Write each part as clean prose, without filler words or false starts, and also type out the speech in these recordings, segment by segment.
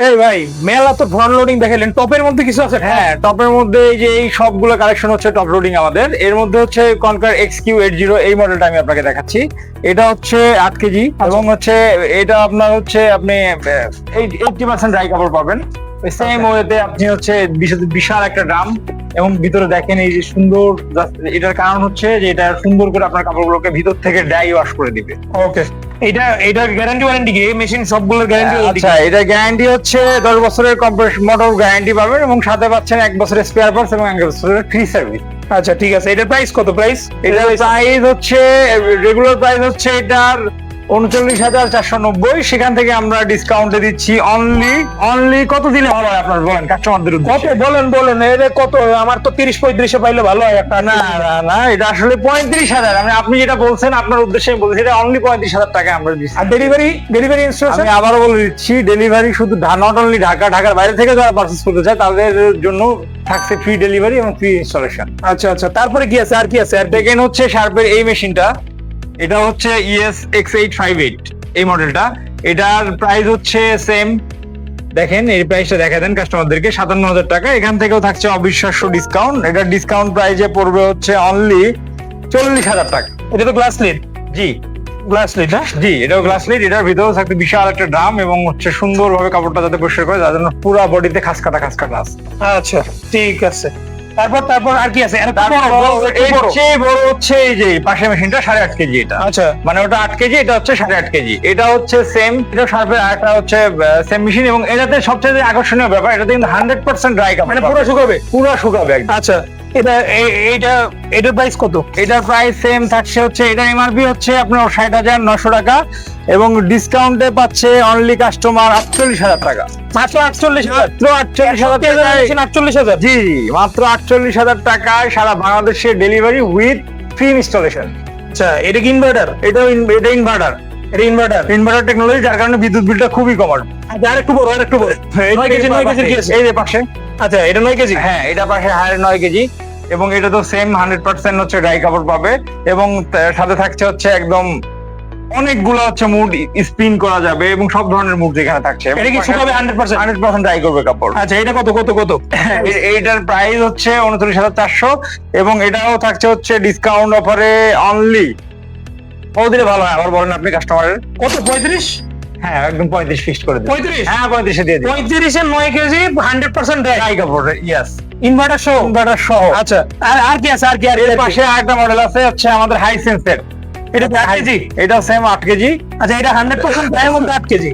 এই ভাই মেলা তো ফ্রন্ট লোডিং দেখালেন, টপের মধ্যে কিছু আছে? হ্যাঁ, টপের মধ্যে এই যে এই সবগুলো কালেকশন হচ্ছে টপ লোডিং আমাদের। এর মধ্যে হচ্ছে কনকার XQ80 এই মডেলটা আমি আপনাকে দেখাচ্ছি। এটা হচ্ছে 8 কেজি এবং হচ্ছে এটা আপনার হচ্ছে আপনি 80% ড্রাই কাপড় পাবেন। সেম ওয়েতে আপনি হচ্ছে বিশাল একটা ড্রাম এবং ভিতরে দেখেন এই যে সুন্দর, এটার কারণ হচ্ছে যে এটা সুন্দর করে আপনার কাপড়গুলোকে ভিতর থেকে ড্রাই ওয়াশ করে দিবে। ওকে, এটার গ্যারান্টি ওয়ারেন্টি কি? এই মেশিন সবগুলোর গ্যারান্টি? আচ্ছা, এটা গ্যারান্টি হচ্ছে 10 বছরের কম্প্রেসর মোটর গ্যারান্টি পাবেন এবং সাথে পাচ্ছেন 1 বছরের স্পেয়ার পার্টস এবং 1 বছরের ফ্রি সার্ভিস। আচ্ছা ঠিক আছে, এটার প্রাইস কত? এটার প্রাইস হচ্ছে রেগুলার প্রাইস হচ্ছে এটার 39,490। সেখান থেকে আমরা ডিসকাউন্টে দিচ্ছি অনলি কত দিলে ভালো হয় আপনার বলেন কাস্টমারদের কত উদ্দেশ্যে? বলেন এর কত? আমার তো 30-35 পাইলে ভালো হয় একটা। না না না, এটা আসলে 35,000। আপনি যেটা বলছেন আপনার উদ্দেশ্যে আমি বলছি, এটা অনলি 35,000 টাকা আমরা দিচ্ছি। আর ডেলিভারি ইনস্ট্রাকশন? আমি আবারও বলে দিচ্ছি, ডেলিভারি শুধু নট অনলি ঢাকার বাইরে থেকে যারা পারচেজ করতে চায় তাদের জন্য থাকছে ফ্রি ডেলিভারি এবং ফ্রি ইনস্টলেশন। আচ্ছা আচ্ছা, তারপরে কি আছে? আর কি আছে? আর দেখেন হচ্ছে শার্পের এই মেশিনটা, এটা হচ্ছে ES X858 এই মডেলটা। এটার প্রাইস হচ্ছে সেম, দেখেন এই প্রাইসটা দেখা দেন কাস্টমারদেরকে 57,000 টাকা। এখান থেকেও থাকছে অবিশ্বাস্য ডিসকাউন্ট। এটার ডিসকাউন্ট প্রাইসে পড়বে হচ্ছে অনলি 40,000 টাকা। এটা তো গ্লাস লিড? জি গ্লাস লিড, হ্যাঁ। জি, এটাও গ্লাস লিড। এটার ভিতরেও থাকতে বিশাল একটা ড্রাম এবং হচ্ছে সুন্দরভাবে কাপড়টা যাতে পরিষ্কার করে, যার জন্য পুরো বডিতে খাসকাটা আছে। আচ্ছা ঠিক আছে, তারপর আর কি আছে? এর চেয়ে বড় হচ্ছে এই যে পাশে মেশিনটা 8.5 কেজি। এটা আচ্ছা, মানে ওটা 8 কেজি, এটা হচ্ছে 8.5 কেজি। এটা হচ্ছে সেম, এটা শার্পের আরেকটা হচ্ছে সেম মেশিন এবং এটাতে সবচেয়ে আকর্ষণীয় ব্যাপার, এটাতে কিন্তু 100% ড্রাই কাপড়, মানে পুরো শুকাবে একদম। আচ্ছা, এটার প্রাইস কত? এটার প্রাইস সেম থাকছে হচ্ছে, এটা এমআরপি হচ্ছে আপনার 60,900 টাকা এবং ডিসকাউন্টে পাচ্ছে অনলি কাস্টমার 48,000 টাকা। মাত্র 48,000? মাত্র 48,000 টাকায়। 48,000? জি, মাত্র 48,000 টাকায় সারা বাংলাদেশে ডেলিভারি উইথ ফ্রি ইনস্টলেশন। আচ্ছা, এটা কি ইনভার্টার? এটা ইনভার্টার, এটা ইনভার্টার টেকনোলজি, যার কারণে বিদ্যুৎ বিলটা খুবই কমার। আর একটু বড় 9 কেজি কি আছে? এই যে পাশে, আচ্ছা, এটা 9 কেজি? হ্যাঁ, এটা পাশে 9 কেজি এবং এটা তো সেম 100% হচ্ছে ড্রাই কাপড় পাবে এবং সাথে থাকছে হচ্ছে একদম অনেকগুলো হচ্ছে মুড স্পিন করা যাবে এবং সব ধরনের মুড এখানে থাকছে। এটা কি শুকাবে 100% ড্রাই করবে কাপড়। আচ্ছা, এটা কত? এইটার প্রাইস হচ্ছে 39,400 এবং এটাও থাকছে হচ্ছে ডিসকাউন্ট অফারে অনলি কত দিলে ভালো হয় আবার বলেন আপনি কাস্টমারের? কত? 35? হ্যাঁ, একদম 35 ফিক্সড করে দিন। 35? হ্যাঁ, 35 দিয়ে দিন। 35 এর 9 কেজি 100% ড্রাই কাপড়, ইয়েস, ইনভার্টার সহ? আচ্ছা, আর কি আছে? এর পাশে আরেকটা মডেল আছে হচ্ছে আমাদের হাই সেন্সের। এটা 8 কেজি? এটা সেম 8 কেজি। আচ্ছা, এটা 100% ড্রাইয়ের মধ্যে 8 কেজি?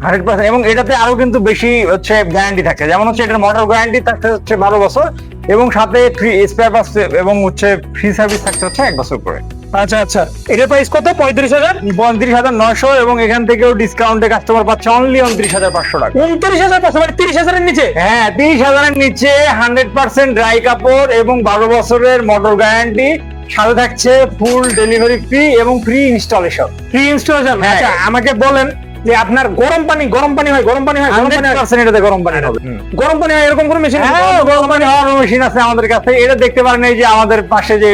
100% এবং এটাতে আরো কিন্তু বেশি হচ্ছে গ্যারান্টি থাকে, যেমন হচ্ছে এটার মোটর গ্যারান্টি থাকছে হচ্ছে 12 বছর এবং সাথে ফ্রি স্পেয়ার পার্টস এবং হচ্ছে ফ্রি সার্ভিস থাকছে হচ্ছে 1 বছর করে। আচ্ছা, এটার প্রাইস কত? 35,000? 35,900 এবং এখান থেকেও ডিসকাউন্টে কাস্টমার পাচ্ছে অনলি 29,500 টাকা। 29,500? মানে 30,000 এর নিচে? হ্যাঁ, 30,000 এর নিচে 100% ড্রাই কাপড় এবং 12 বছরের মোটর গ্যারান্টি, সাথে থাকছে ফুল ডেলিভারি ফ্রি এবং ফ্রি ইনস্টলেশন। হ্যাঁ। আচ্ছা, আমাকে বলেন যে আপনার গরম পানি হয়? 100% এটাতে গরম পানি হবে। গরম পানি হয় এরকম কোনো মেশিন? হ্যাঁ, গরম পানি হওয়ার মেশিন আছে আমাদের কাছে। এটা দেখতে পারেন, এই যে আমাদের পাশে যে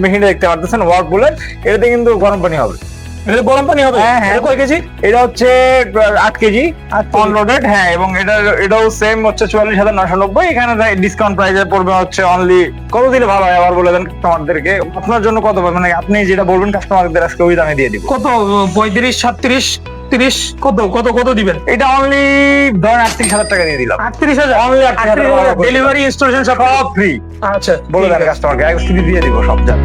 মেশিনটা দেখতে পাচ্ছেন ওয়ার্লপুলের, এটাতে কিন্তু গরম পানি হবে। এটা গরম পানি হবে? হ্যাঁ, এটা কয় কেজি? এটা হচ্ছে 8 কেজি অনলোডেড। হ্যাঁ, এবং এটাও সেম হচ্ছে 44,990। এখানে ডিসকাউন্ট প্রাইসে পড়বে হচ্ছে অনলি কত দিলে ভালো হয় আবার বলে দেন কাস্টমারদেরকে? আপনার জন্য কত, মানে আপনি যেটা বলবেন কাস্টমারদের আজকে ওই দামে দিয়ে দিব। কত? 35, 37, 30? কত দিবেন? এটা অনলি ধরেন 38,000 টাকা দিয়ে দিলাম। 38,000? অনলি 38,000 ডেলিভারি ইনস্টলেশন সব ফ্রি। আচ্ছা, বলে দেন কাস্টমারকে, দিয়ে দিব সব জান।